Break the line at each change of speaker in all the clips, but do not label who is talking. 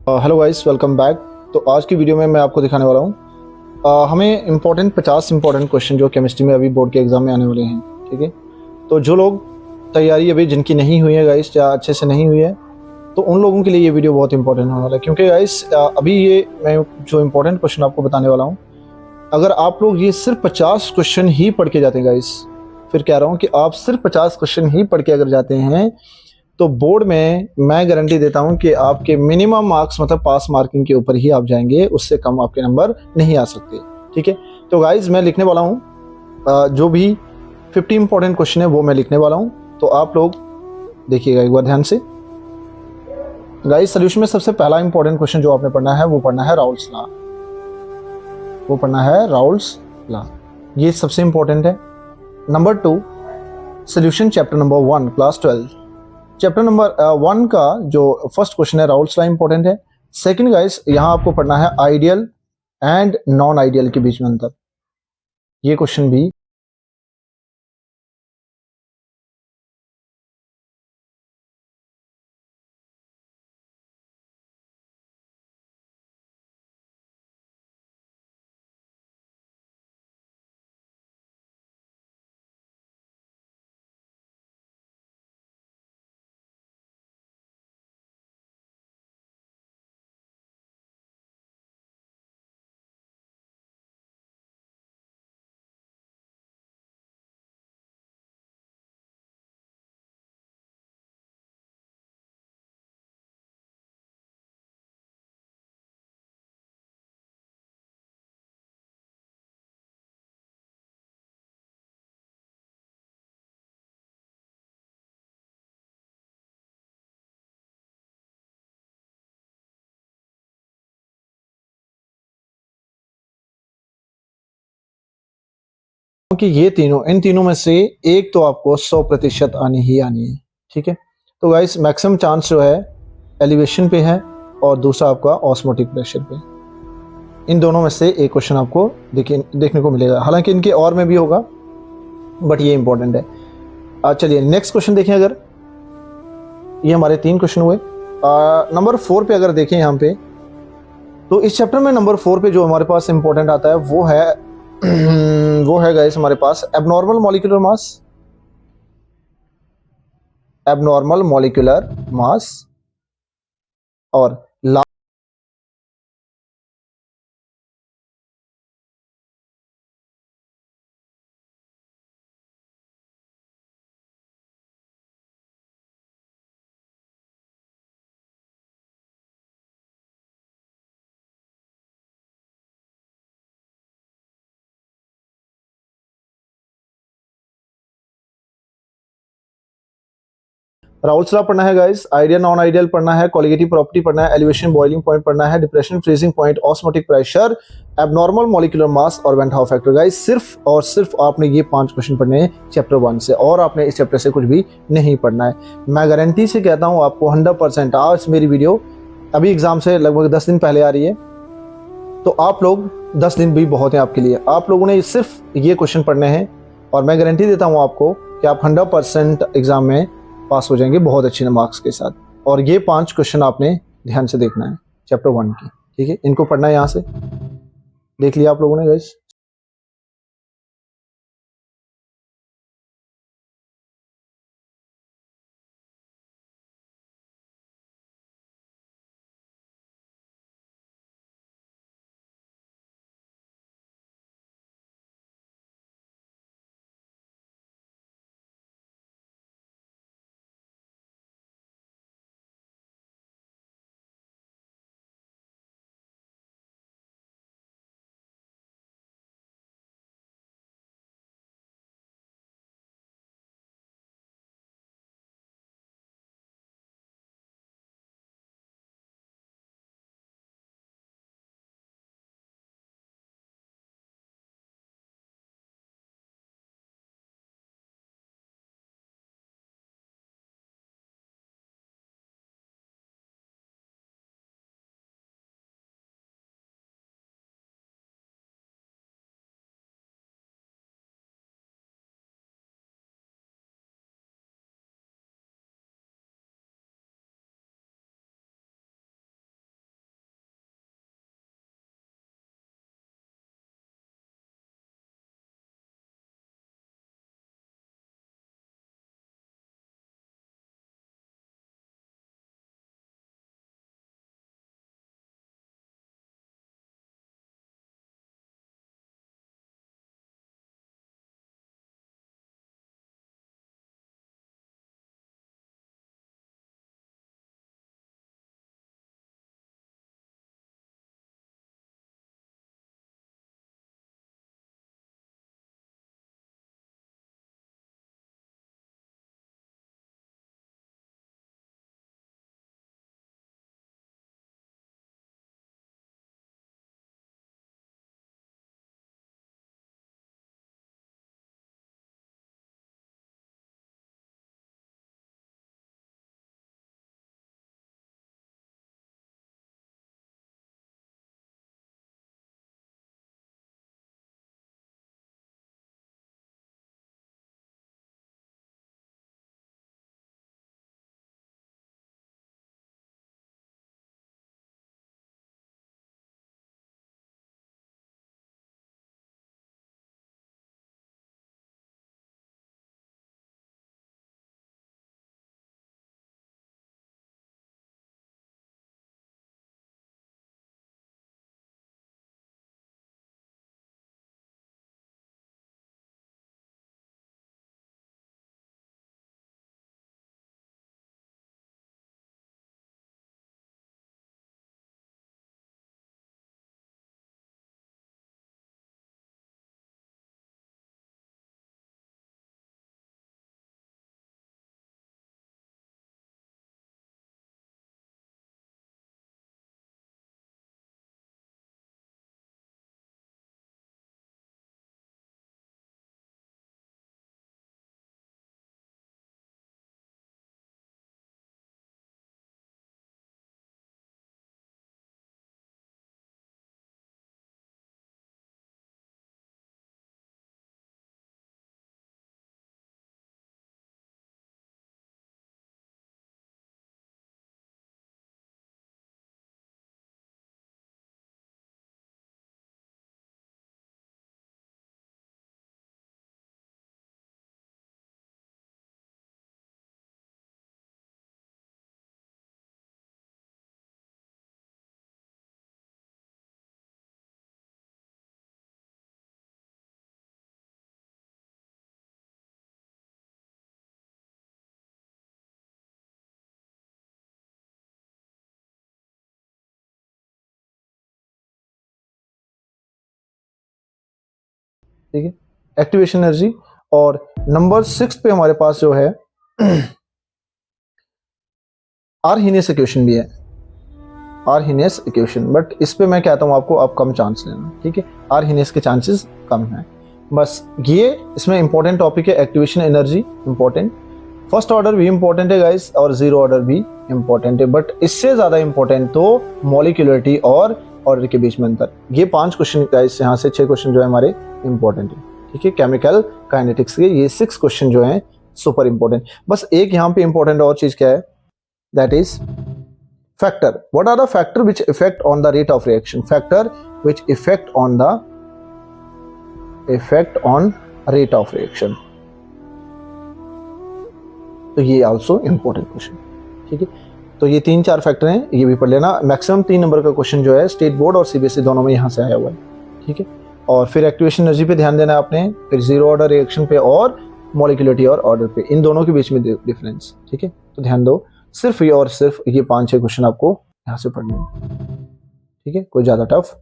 Hello guys, welcome back. तो आज की वीडियो में मैं आपको दिखाने वाला हूँ हमें इम्पोर्टेंट 50 इम्पोर्टेंट क्वेश्चन जो केमिस्ट्री में अभी बोर्ड के एग्जाम में आने वाले हैं। ठीक है, तो जो लोग तैयारी अभी जिनकी नहीं हुई है गाइस, या अच्छे से नहीं हुई है, तो उन लोगों के लिए ये वीडियो बहुत इंपॉर्टेंट होने वाला है। क्योंकि गाइस अभी ये मैं जो इम्पोर्टेंट क्वेश्चन आपको बताने वाला हूँ, अगर आप लोग ये सिर्फ 50 क्वेश्चन ही पढ़ के जाते हैं गाइस, फिर कह रहा हूँ कि आप सिर्फ 50 क्वेश्चन ही पढ़ के अगर जाते हैं तो बोर्ड में मैं गारंटी देता हूं कि आपके मिनिमम मार्क्स मतलब पास मार्किंग के ऊपर ही आप जाएंगे, उससे कम आपके नंबर नहीं आ सकते। ठीक है, तो गाइज मैं लिखने वाला हूं जो भी 50 इंपॉर्टेंट क्वेश्चन है वो मैं लिखने वाला हूं, तो आप लोग देखिएगा एक बार ध्यान से। गाइज सोल्यूशन में सबसे पहला इंपॉर्टेंट क्वेश्चन जो आपने पढ़ना है वो पढ़ना है राउल्स लॉ। वो पढ़ना है राउल्स लॉ, ये सबसे इंपॉर्टेंट है। Number 2, solution chapter number 1 class 12। Chapter number 1 का जो फर्स्ट क्वेश्चन है राउल्स लॉ इंपॉर्टेंट है। सेकंड गाइस, यहां आपको पढ़ना है आइडियल एंड नॉन आइडियल के बीच में अंतर, ये क्वेश्चन भी। क्योंकि ये तीनों, इन तीनों में से एक तो आपको 100% आनी ही आनी है। ठीक है, तो गाइस मैक्सिमम चांस जो है एलिवेशन पे है और दूसरा आपका ऑस्मोटिक प्रेशर पे। इन दोनों में से एक क्वेश्चन आपको देखने को मिलेगा, हालांकि इनके और में भी होगा, बट ये इंपॉर्टेंट है। चलिए नेक्स्ट क्वेश्चन देखें। अगर ये हमारे 3 क्वेश्चन हुए, नंबर 4 पे अगर देखें यहाँ पे, तो इस चैप्टर में नंबर 4 पे जो हमारे पास इंपॉर्टेंट आता है वो है वो है गाइस हमारे पास abnormal molecular mass. Abnormal molecular mass और राउल्स लॉ पढ़ना है गाइस, आइडियल नॉन आइडियल पढ़ना है, कोलिगेटिव प्रॉपर्टी पढ़ना है, एलिवेशन बॉइलिंग पॉइंट पढ़ना है, depression freezing point, osmotic pressure, abnormal molecular mass और वेंट हाउ फैक्टर। गाइस सिर्फ और सिर्फ आपने ये 5 क्वेश्चन पढ़ने हैं चैप्टर 1 से, और आपने इस चैप्टर से कुछ भी नहीं पढ़ना है। मैं गारंटी से कहता हूँ आपको 100%। आज मेरी वीडियो अभी एग्जाम से लगभग 10 दिन पहले आ रही है, तो आप लोग 10 दिन भी बहुत हैं आपके लिए। आप लोगों ने सिर्फ ये क्वेश्चन पढ़ने हैं और मैं गारंटी देता हूँ आपको कि आप 100% एग्जाम में पास हो जाएंगे बहुत अच्छे मार्क्स के साथ। और ये 5 क्वेश्चन आपने ध्यान से देखना है चैप्टर 1 की। ठीक है, इनको पढ़ना है, यहाँ से देख लिया आप लोगों ने गाइस। ठीक है, एक्टिवेशन एनर्जी। और नंबर 6 पे हमारे पास जो है आर्हीनियस इक्वेशन भी है, आर्हीनियस इक्वेशन, बट इस पे मैं कहता हूँ आपको आप कम चांस लेना, ठीक है, आर्हीनियस के चांसेस कम हैं। बस ये इसमें इंपॉर्टेंट टॉपिक है, activation energy important, first order भी इंपॉर्टेंट है गाइस, और जीरो ऑर्डर भी इंपॉर्टेंट है, बट इससे ज्यादा इंपॉर्टेंट तो मॉलिक्यूलरिटी और ऑर्डर के बीच में अंतर। ये 5 क्वेश्चन गाइस, यहाँ से 6 क्वेश्चन जो है हमारे इंपॉर्टेंट है, ठीक है, केमिकल काइनेटिक्स के ये 6 क्वेश्चन जो हैं सुपर इंपॉर्टेंट। बस एक यहाँ पे इंपॉर्टेंट और चीज क्या है, that is factor. What are the factor which affect on the rate of reaction? Factor which affect on rate of reaction. तो ये आल्सो इंपॉर्टेंट क्वेश्चन, ठीक है। तो ये 3-4 फैक्टर हैं, ये भी पढ़ लेना। मैक्सिमम 3 नंबर का क्वेश्चन जो है स्टेट बोर्ड और सीबीएसई दोनों में यहाँ से आया हुआ है, ठीक है। और फिर एक्टिवेशन एनर्जी पे ध्यान देना आपने, फिर जीरो ऑर्डर रिएक्शन पे और मॉलिक्यूलरिटी और ऑर्डर पे, इन दोनों के बीच में डिफरेंस, ठीक है। तो ध्यान दो, सिर्फ ये और सिर्फ ये 5-6 क्वेश्चन आपको यहाँ से पढ़ने हैं, ठीक है, कोई ज्यादा टफ।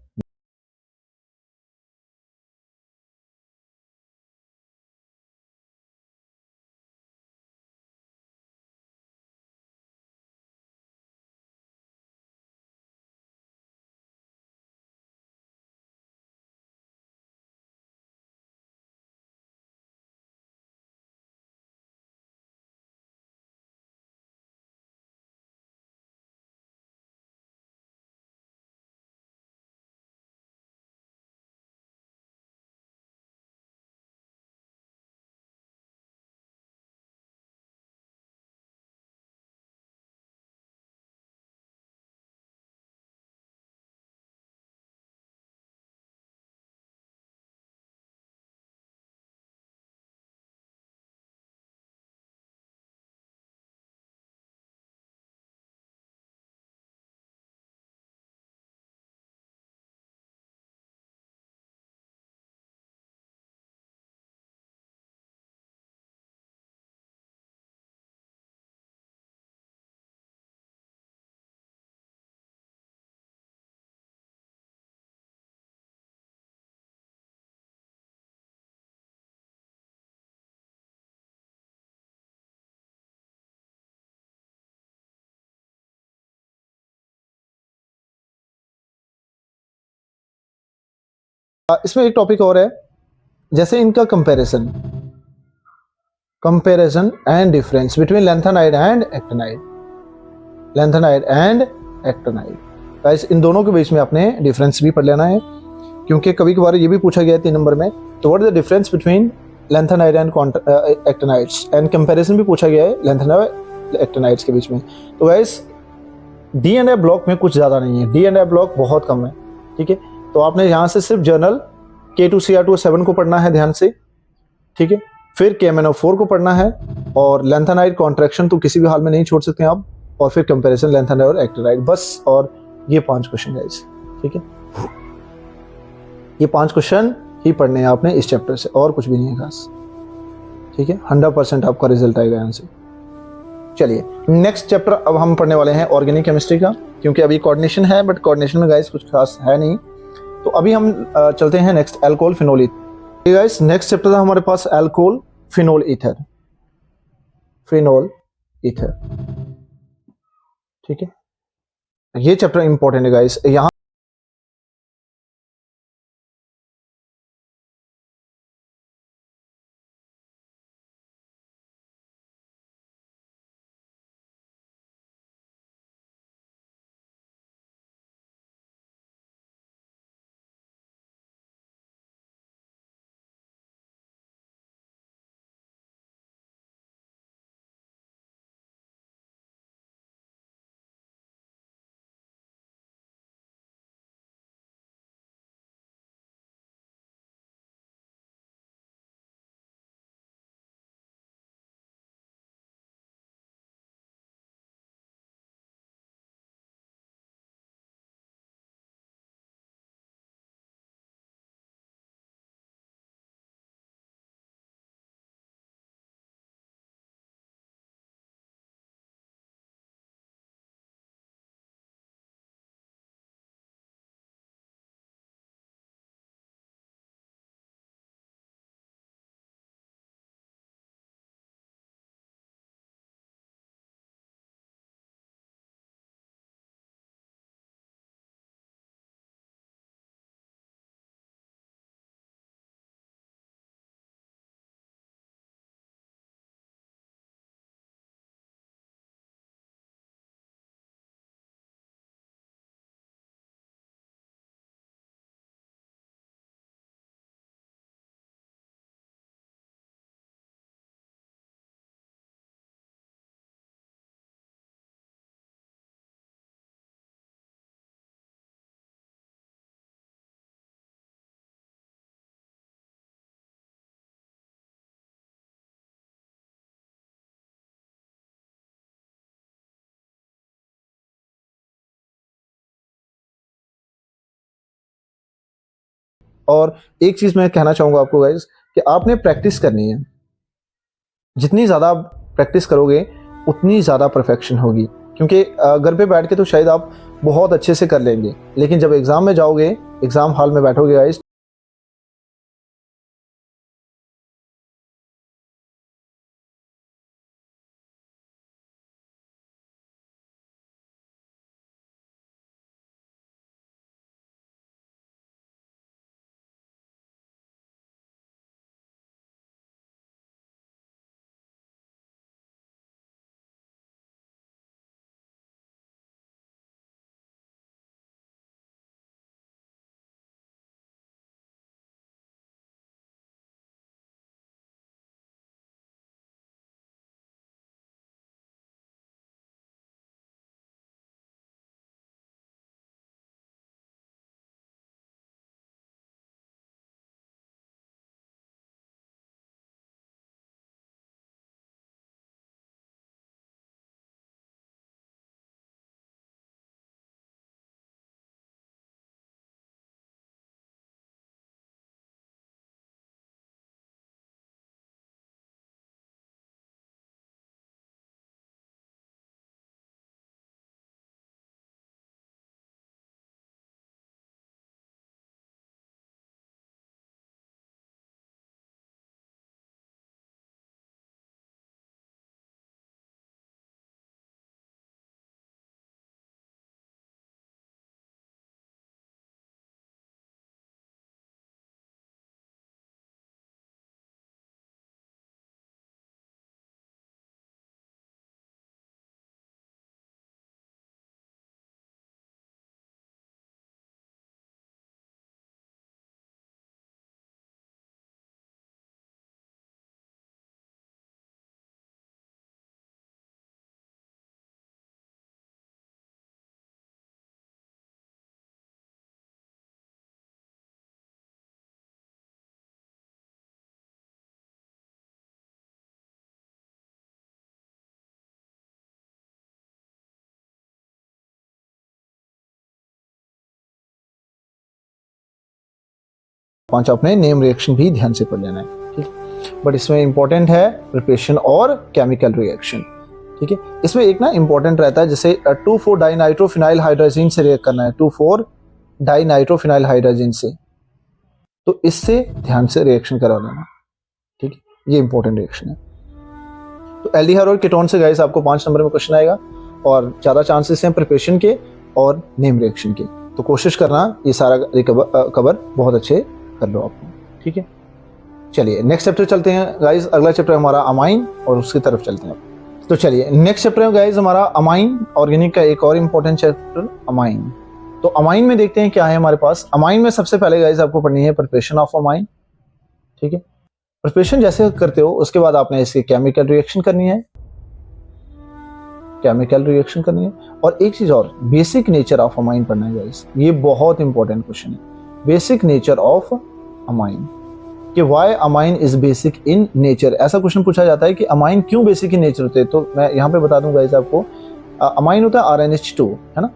इसमें एक टॉपिक और है, जैसे इनका comparison, comparison and difference between lanthanide and actinide, lanthanide and actinide. Guys in दोनों के बीच में आपने डिफरेंस भी पढ़ लेना है, क्योंकि कभी कभार ये भी पूछा गया है 3 नंबर में, तो what is the difference between lanthanide and actinides, and comparison भी पूछा गया है लैंथेनाइड एक्टिनाइड्स के बीच में। तो guys D and A block में कुछ ज्यादा नहीं है, डी एंड ए ब्लॉक बहुत कम है, ठीक है। तो आपने यहाँ से सिर्फ जर्नल K2Cr2O7 को पढ़ना है ध्यान से, ठीक है, फिर KMnO4 को पढ़ना है, और लैंथेनाइड कॉन्ट्रैक्शन तो किसी भी हाल में नहीं छोड़ सकते आप, और फिर कंपैरिजन लैंथेनाइड और एक्टिनाइड, बस। और ये 5 क्वेश्चन गाइस, ठीक है, ये 5 क्वेश्चन ही पढ़ने हैं आपने इस चैप्टर से, और कुछ भी नहीं है खास, ठीक है। 100% आपका रिजल्ट आएगा यहाँ से। चलिए नेक्स्ट चैप्टर अब हम पढ़ने वाले हैं ऑर्गेनिक केमिस्ट्री का, क्योंकि अभी कोऑर्डिनेशन है, बट कोऑर्डिनेशन में गाइस कुछ खास है नहीं। तो अभी हम चलते हैं next, alcohol phenol ether. Guys next chapter था हमारे पास alcohol phenol ether, phenol ether, ठीक है। ये चैप्टर इंपॉर्टेंट है गाइस, यहाँ और एक चीज़ मैं कहना चाहूँगा आपको गाइस कि आपने प्रैक्टिस करनी है। जितनी ज़्यादा आप प्रैक्टिस करोगे उतनी ज़्यादा परफेक्शन होगी, क्योंकि घर पे बैठ के तो शायद आप बहुत अच्छे से कर लेंगे, लेकिन जब एग्ज़ाम में जाओगे, एग्ज़ाम हॉल में बैठोगे गाइस, 5 अपने नेम रिएक्शन भी ध्यान से पढ़ लेना है, ठीक है। बट इसमें इंपॉर्टेंट है प्रिपरेशन और केमिकल रिएक्शन, ठीक है। इसमें एक ना इंपॉर्टेंट रहता है, जैसे 2,4 डाइनाइट्रोफिनाइल हाइड्रोजीन से रिएक्ट करना है, 2,4 डाइनाइट्रोफिनाइल हाइड्रोजीन से, तो इससे ध्यान से रिएक्शन करा लेना, ठीक है। ये इंपॉर्टेंट रिएक्शन है। तो एल्डिहाइड और कीटोन से गाइस आपको 5 नंबर में क्वेश्चन आएगा, और ज़्यादा चांसेस हैं प्रिपरेशन के और नेम रिएक्शन के। तो कोशिश करना ये सारा कवर बहुत अच्छे कर लो आपको, ठीक है। चलिए नेक्स्ट चैप्टर चलते हैं गाइस। अगला चैप्टर हमारा अमाइन, और उसकी तरफ चलते हैं। तो चलिए नेक्स्ट चैप्टर है गाइस हमारा अमाइन ऑर्गेनिक का एक और इम्पोर्टेंट चैप्टर अमाइन। तो अमाइन में देखते हैं क्या है हमारे पास। अमाइन में सबसे पहले गाइस आपको पढ़नी है प्रिपरेशन ऑफ अमाइन, ठीक है। प्रिपरेशन जैसे करते हो उसके बाद आपने इसकी केमिकल रिएक्शन करनी है, केमिकल रिएक्शन करनी है। और एक चीज और, बेसिक नेचर ऑफ अमाइन पढ़ना है गाइस। ये बहुत इंपॉर्टेंट क्वेश्चन है, बेसिक नेचर ऑफ अमाइन, कि why amine is basic in nature. ऐसा क्वेश्चन पूछा जाता है कि अमाइन क्यों बेसिक इन नेचर होते हैं। तो मैं यहाँ पे बता दूंगा गाइस आपको, अमाइन होता है RnH2, है ना।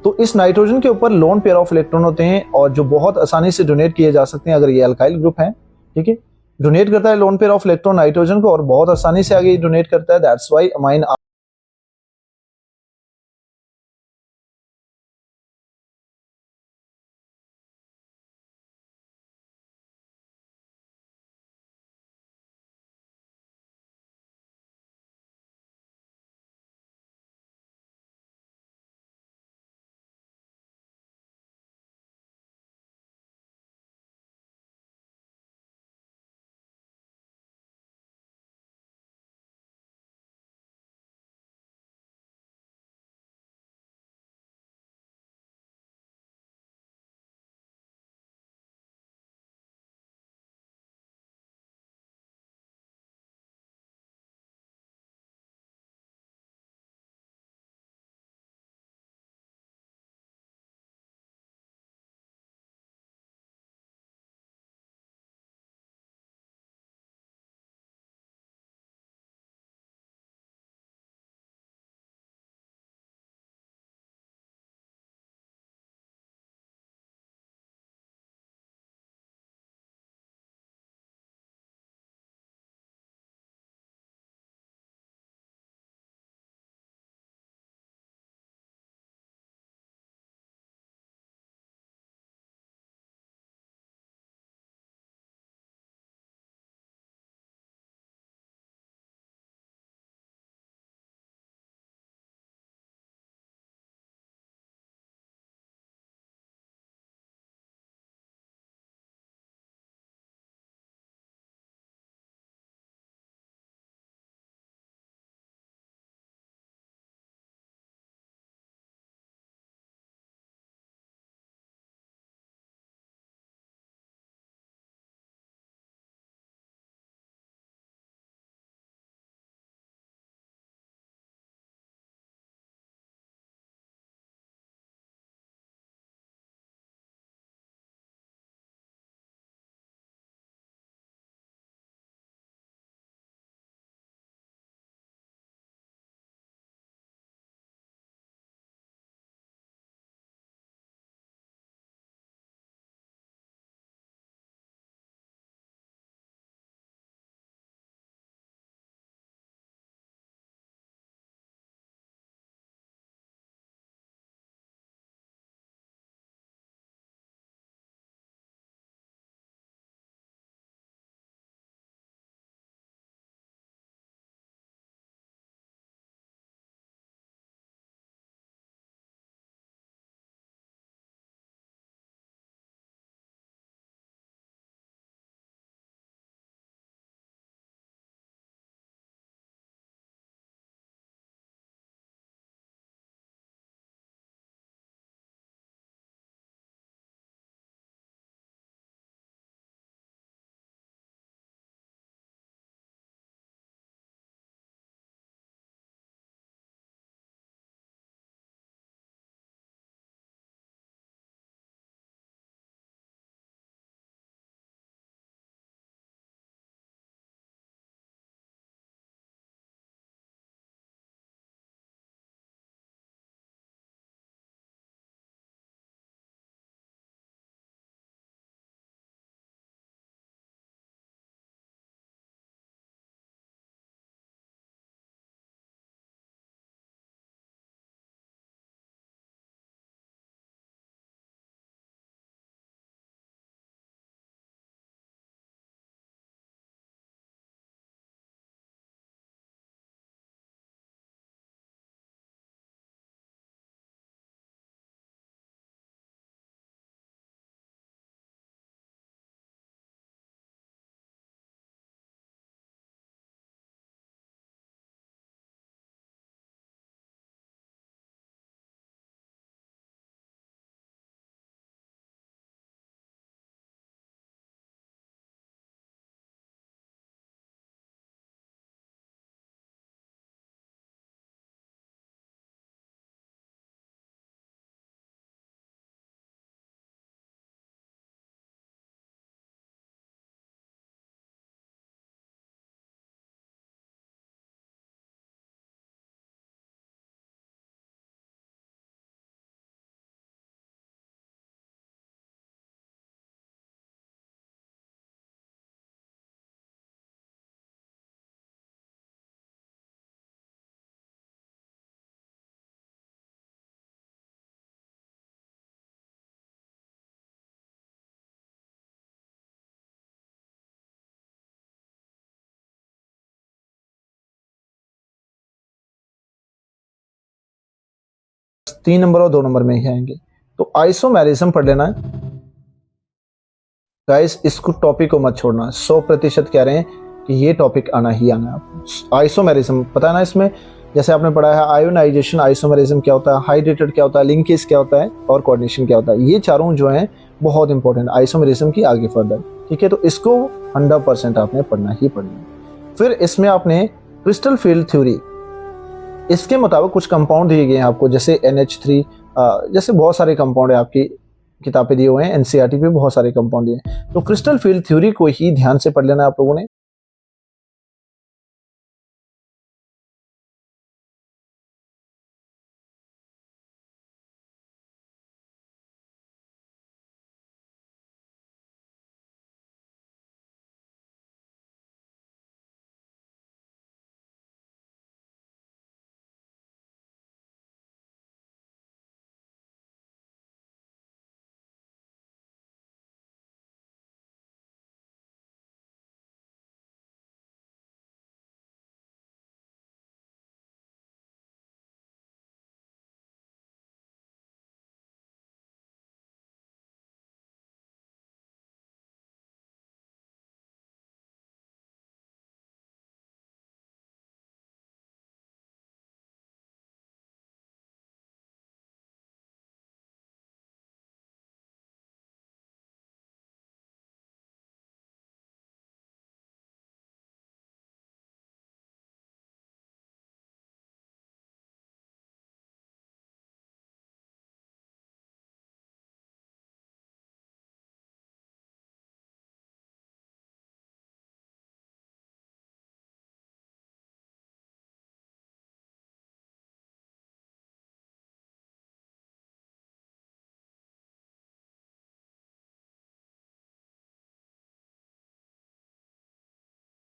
तो इस नाइट्रोजन के ऊपर लोन पेयर ऑफ इलेक्ट्रॉन होते हैं, और जो बहुत आसानी से डोनेट किए जा सकते हैं अगर ये अल्काइल ग्रुप है, ठीक है। डोनेट करता है lone pair of electron nitrogen को, और बहुत आसानी से आगे डोनेट करता है, दैट्स वाई अमाइन 3 नंबर और 2 नंबर में ही आएंगे। तो आइसोमेरिज्म पढ़ लेना है गाइस, इसको टॉपिक को मत छोड़ना। 100% कह रहे हैं कि ये टॉपिक आना ही आना है आपको। आइसोमेरिज्म पता है ना, इसमें जैसे आपने पढ़ा है आयोनाइजेशन, आइसोमेरिज्म क्या होता है, हाइड्रेटेड क्या होता है, लिंकेज क्या होता है और कोऑर्डिनेशन क्या होता है। ये चारों जो हैं बहुत इंपॉर्टेंट आइसोमेरिज्म की आगे फर्दर, ठीक है। तो इसको 100% आपने पढ़ना ही पढ़ना है। फिर इसमें आपने क्रिस्टल फील्ड थ्योरी, इसके मुताबिक कुछ कंपाउंड दिए गए हैं आपको, जैसे NH3, जैसे बहुत सारे कंपाउंड है, आपकी किताबें दिए हुए हैं, NCERT पे बहुत सारे कंपाउंड दिए। तो क्रिस्टल फील्ड थ्योरी को ही ध्यान से पढ़ लेना है आप लोगों ने।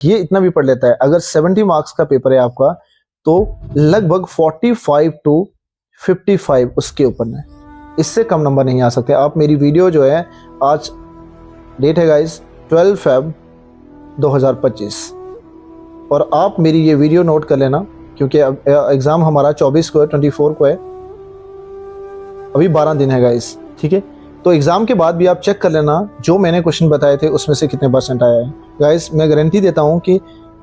ये इतना भी पढ़ लेता है। अगर 70 मार्क्स का पेपर है आपका, तो लगभग 45 टू 55 उसके ऊपर में, इससे कम नंबर नहीं आ सकते। आप मेरी वीडियो जो है, आज डेट है गाइस 12 Feb 2025, और आप मेरी ये वीडियो नोट कर लेना, क्योंकि एग्ज़ाम हमारा 24 को है, 24 को है, अभी 12 दिन है गाइस, ठीक है। तो एग्ज़ाम के बाद भी आप चेक कर लेना जो मैंने क्वेश्चन बताए थे उसमें से कितने % आया है। गाइस मैं गारंटी देता हूँ कि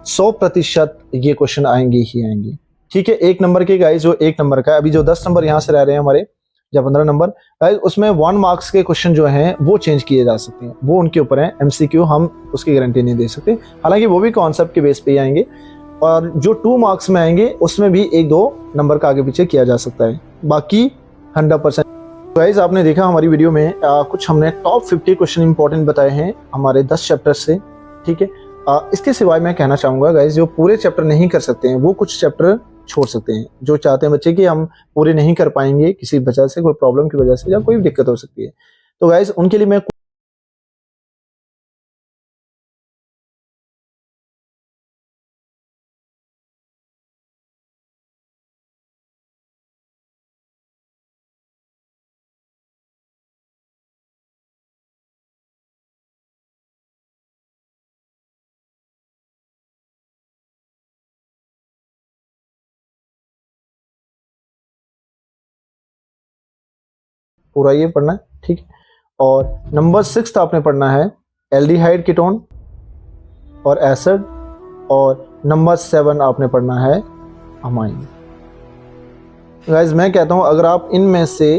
100% ये क्वेश्चन आएंगे ही आएंगे, ठीक है। 1 नंबर के गाइस, जो 1 नंबर का अभी जो 10 नंबर यहाँ से रह रहे हैं हमारे, या 15 नंबर गाइस, उसमें 1 मार्क्स के क्वेश्चन जो हैं वो चेंज किए जा सकते हैं, वो उनके ऊपर है। MCQ हम उसकी गारंटी नहीं दे सकते, हालांकि वो भी कॉन्सेप्ट के बेस पे ही आएंगे। और जो 2 मार्क्स में आएंगे उसमें भी 1-2 नंबर का आगे पीछे किया जा सकता है, बाकी 100%। गाइस आपने देखा हमारी वीडियो में कुछ हमने टॉप 50 क्वेश्चन इंपॉर्टेंट बताए हैं हमारे 10 चैप्टर से, ठीक है। इसके सिवाय मैं कहना चाहूँगा गाइस, जो पूरे चैप्टर नहीं कर सकते हैं वो कुछ चैप्टर छोड़ सकते हैं। जो चाहते हैं बच्चे कि हम पूरे नहीं कर पाएंगे किसी वजह से, कोई प्रॉब्लम की वजह से या कोई भी दिक्कत हो सकती है, तो गाइस उनके लिए मैं पूरा ये पढ़ना है, ठीक है। और नंबर 6 आपने पढ़ना है एल्डिहाइड कीटोन और एसिड, और नंबर 7 आपने पढ़ना है अमाइन। गाइस मैं कहता हूँ अगर आप इनमें से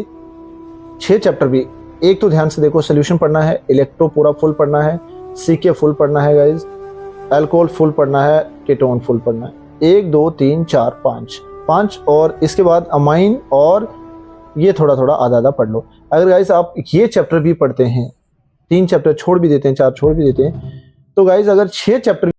6 चैप्टर भी, एक तो ध्यान से देखो, सोल्यूशन पढ़ना है, इलेक्ट्रो पूरा फुल पढ़ना है, CK फुल पढ़ना है गाइस, अल्कोहल फुल पढ़ना है, कीटोन फुल पढ़ना है, 1 2 3 4 5, और इसके बाद अमाइन, और ये थोड़ा थोड़ा आधा आधा पढ़ लो। अगर गाइस आप ये चैप्टर भी पढ़ते हैं, 3 चैप्टर छोड़ भी देते हैं, 4 छोड़ भी देते हैं, तो गाइस अगर 6 चैप्टर